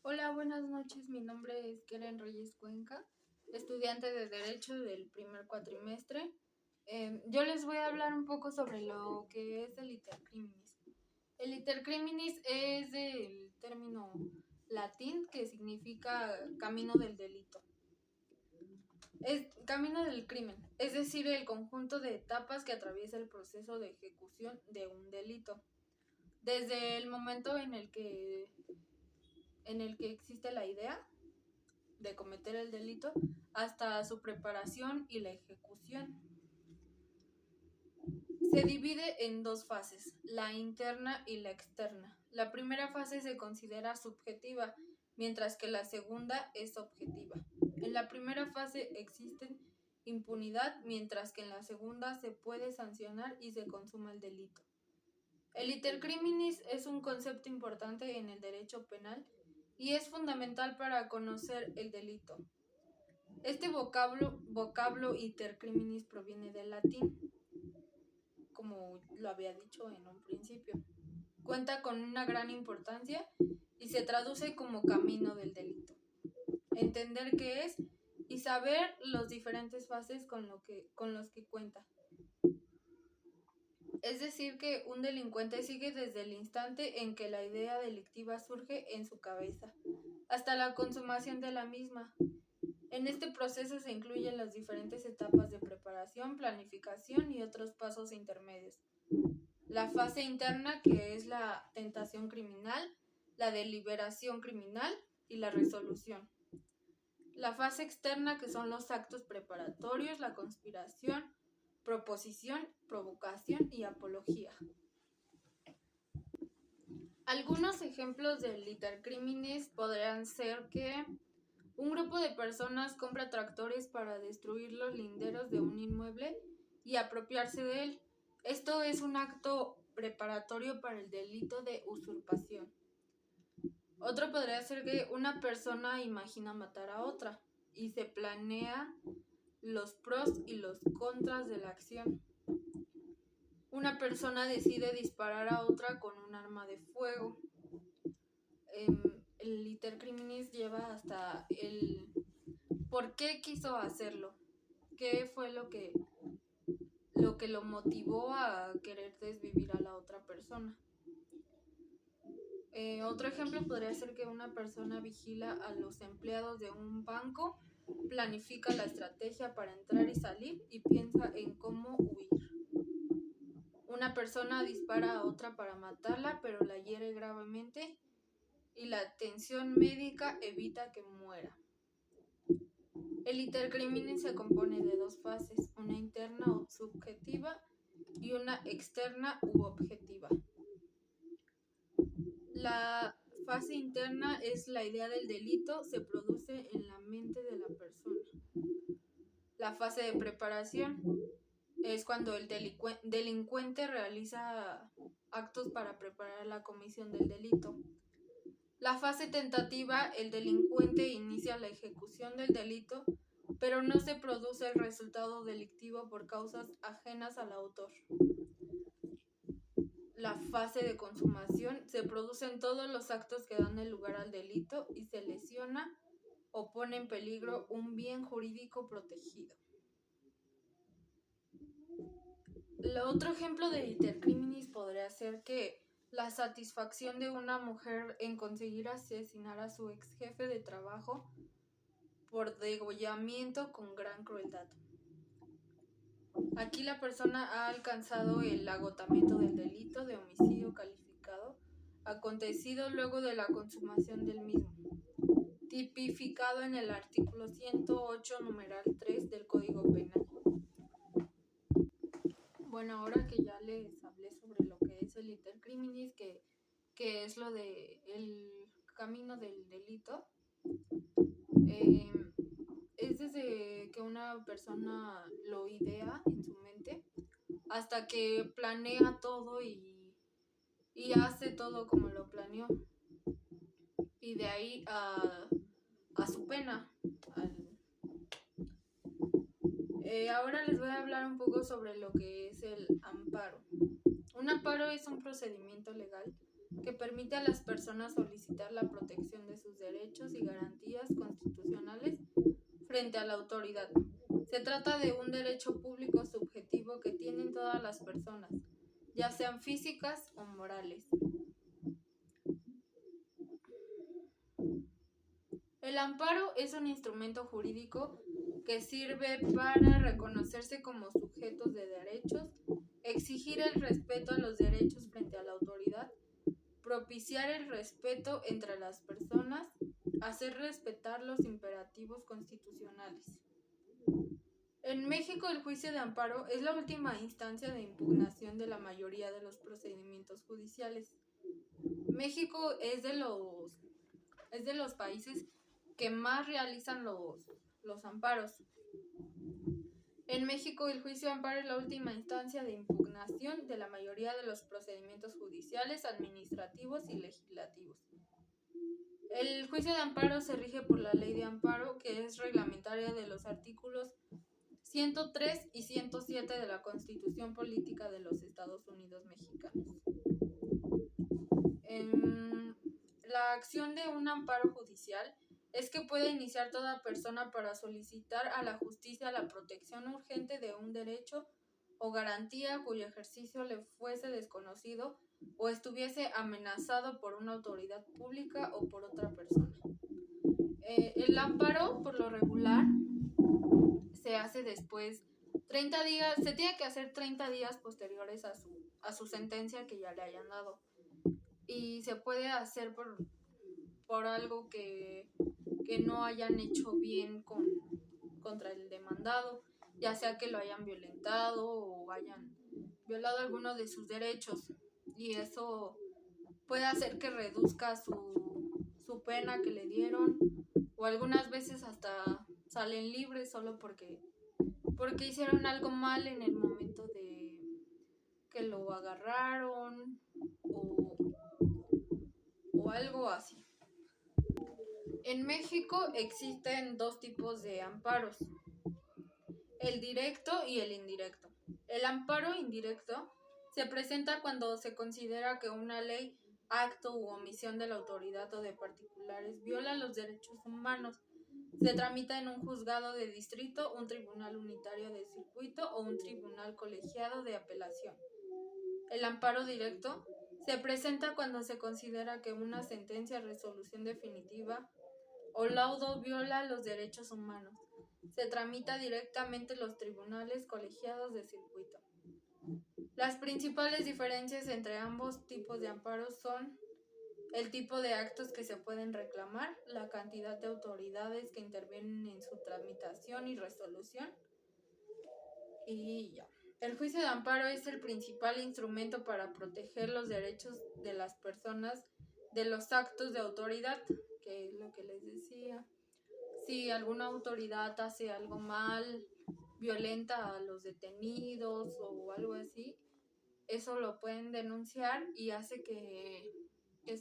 Hola, buenas noches. Mi nombre es Keren Reyes Cuenca, estudiante de Derecho del primer cuatrimestre. Yo les voy a hablar un poco sobre lo que es el iter criminis. El iter criminis es del término latín que significa camino del delito. Es camino del crimen, es decir, el conjunto de etapas que atraviesa el proceso de ejecución de un delito. Desde el momento en el que existe la idea de cometer el delito hasta su preparación y la ejecución. Se divide en dos fases, la interna y la externa. La primera fase se considera subjetiva, mientras que la segunda es objetiva. En la primera fase existe impunidad, mientras que en la segunda se puede sancionar y se consuma el delito. El iter criminis es un concepto importante en el derecho penal y es fundamental para conocer el delito. Este vocablo iter criminis proviene del latín, como lo había dicho en un principio. Cuenta con una gran importancia y se traduce como camino del delito. Entender qué es y saber las diferentes fases con los que cuenta. Es decir, que un delincuente sigue desde el instante en que la idea delictiva surge en su cabeza, hasta la consumación de la misma. En este proceso se incluyen las diferentes etapas de preparación, planificación y otros pasos intermedios. La fase interna, que es la tentación criminal, la deliberación criminal y la resolución. La fase externa, que son los actos preparatorios, la conspiración, proposición, provocación y apología. Algunos ejemplos del iter criminis podrían ser que un grupo de personas compra tractores para destruir los linderos de un inmueble y apropiarse de él. Esto es un acto preparatorio para el delito de usurpación. Otro podría ser que una persona imagina matar a otra y se planea los pros y los contras de la acción. Una persona decide disparar a otra con un arma de fuego. El iter criminis lleva hasta el por qué quiso hacerlo, qué fue lo que lo motivó a querer desvivir a la otra persona. Otro ejemplo podría ser que una persona vigila a los empleados de un banco, planifica la estrategia para entrar y salir y piensa en cómo huir. Una persona dispara a otra para matarla, pero la hiere gravemente y la atención médica evita que muera. El iter criminis se compone de dos fases, una interna o subjetiva y una externa u objetiva. La fase interna es la idea del delito, se produce en la mente de la persona. La fase de preparación es cuando el delincuente realiza actos para preparar la comisión del delito. La fase tentativa, el delincuente inicia la ejecución del delito, pero no se produce el resultado delictivo por causas ajenas al autor. La fase de consumación, se producen todos los actos que dan el lugar al delito y se lesiona o pone en peligro un bien jurídico protegido. El otro ejemplo de iter criminis podría ser que la satisfacción de una mujer en conseguir asesinar a su ex jefe de trabajo por degollamiento con gran crueldad. Aquí la persona ha alcanzado el agotamiento del delito de homicidio calificado, acontecido luego de la consumación del mismo, tipificado en el artículo 108, numeral 3 del Código Penal. Bueno, ahora que ya les hablé sobre lo que es el iter criminis, que es lo de el camino del delito, es desde que una persona lo idea en su mente hasta que planea todo y hace todo como lo planeó, y de ahí a su pena. Ahora les voy a hablar un poco sobre lo que es el amparo. Un amparo es un procedimiento legal que permite a las personas solicitar la protección de sus derechos y garantías constitucionales frente a la autoridad. Se trata de un derecho público subjetivo que tienen todas las personas, ya sean físicas o morales. El amparo es un instrumento jurídico que sirve para reconocerse como sujetos de derechos, exigir el respeto a los derechos frente a la autoridad, propiciar el respeto entre las personas, hacer respetar los imperativos constitucionales. En México, el juicio de amparo es la última instancia de impugnación de la mayoría de los procedimientos judiciales. México es de los países que más realizan los amparos. En México, el juicio de amparo es la última instancia de impugnación de la mayoría de los procedimientos judiciales, administrativos y legislativos. El juicio de amparo se rige por la Ley de Amparo, que es reglamentaria de los artículos 103 y 107 de la Constitución Política de los Estados Unidos Mexicanos. La acción de un amparo judicial es que puede iniciar toda persona para solicitar a la justicia la protección urgente de un derecho o garantía cuyo ejercicio le fuese desconocido o estuviese amenazado por una autoridad pública o por otra persona. El amparo, por lo regular, se hace después 30 días, se tiene que hacer 30 días posteriores a su sentencia que ya le hayan dado. Y se puede hacer por algo que no hayan hecho bien contra el demandado, ya sea que lo hayan violentado o hayan violado alguno de sus derechos, y eso puede hacer que reduzca su pena que le dieron, o algunas veces hasta salen libres solo porque hicieron algo mal en el momento de que lo agarraron o algo así. En México existen dos tipos de amparos: el directo y el indirecto. El amparo indirecto se presenta cuando se considera que una ley, acto u omisión de la autoridad o de particulares viola los derechos humanos. Se tramita en un juzgado de distrito, un tribunal unitario de circuito o un tribunal colegiado de apelación. El amparo directo se presenta cuando se considera que una sentencia, resolución definitiva o laudo viola los derechos humanos. Se tramita directamente en los tribunales colegiados de circuito. Las principales diferencias entre ambos tipos de amparos son el tipo de actos que se pueden reclamar, la cantidad de autoridades que intervienen en su tramitación y resolución, y ya. El juicio de amparo es el principal instrumento para proteger los derechos de las personas de los actos de autoridad, que es lo que les decía. Si alguna autoridad hace algo mal, violenta a los detenidos o algo así, eso lo pueden denunciar y hace que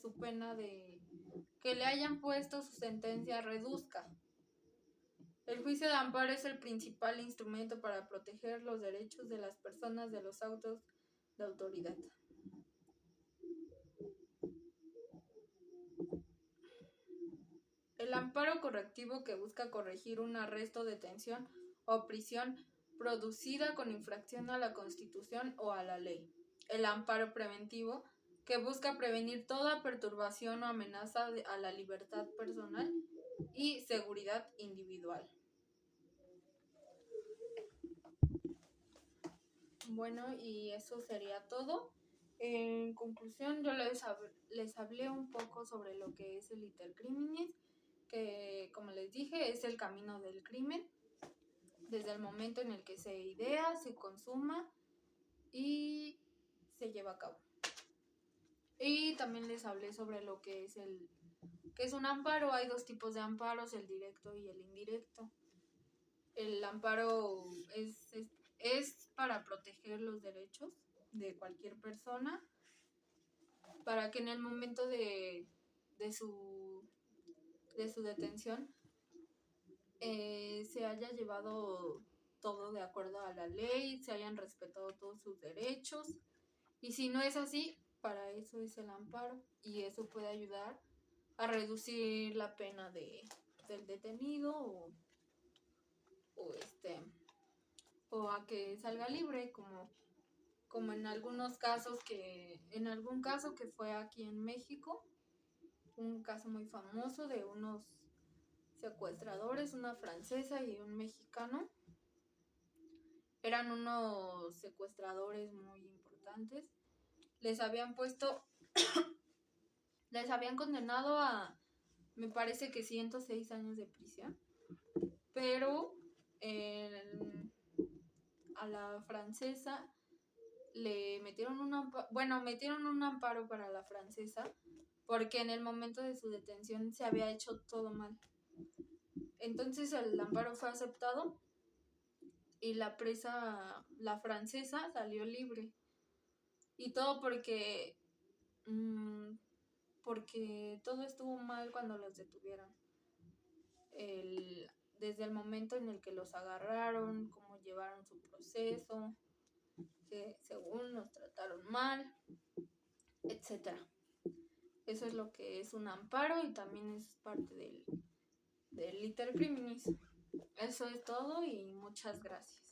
su pena de que le hayan puesto su sentencia reduzca. El juicio de amparo es el principal instrumento para proteger los derechos de las personas de los actos de autoridad. El amparo correctivo, que busca corregir un arresto, detención o prisión producida con infracción a la Constitución o a la ley. El amparo preventivo, que busca prevenir toda perturbación o amenaza a la libertad personal y seguridad individual. Bueno, y eso sería todo. En conclusión, yo les hablé un poco sobre lo que es el iter criminis, que, como les dije, es el camino del crimen, desde el momento en el que se idea, se consuma y se lleva a cabo. Y también les hablé sobre lo que es un amparo. Hay dos tipos de amparos, el directo y el indirecto. El amparo es para proteger los derechos de cualquier persona, para que en el momento de su detención se haya llevado todo de acuerdo a la ley, se hayan respetado todos sus derechos, y si no es así, para eso es el amparo, y eso puede ayudar a reducir la pena del detenido o, o a que salga libre, como en algunos casos en algún caso que fue aquí en México, un caso muy famoso de unos secuestradores, una francesa y un mexicano. Eran unos secuestradores muy importantes. Les habían condenado a, me parece que 106 años de prisión, pero a la francesa le metieron metieron un amparo para la francesa porque en el momento de su detención se había hecho todo mal. Entonces el amparo fue aceptado y la francesa salió libre. Y todo porque todo estuvo mal cuando los detuvieron. Desde el momento en el que los agarraron, cómo llevaron su proceso, que según los trataron mal, etcétera. Eso es lo que es un amparo y también es parte del iter criminis. Eso es todo y muchas gracias.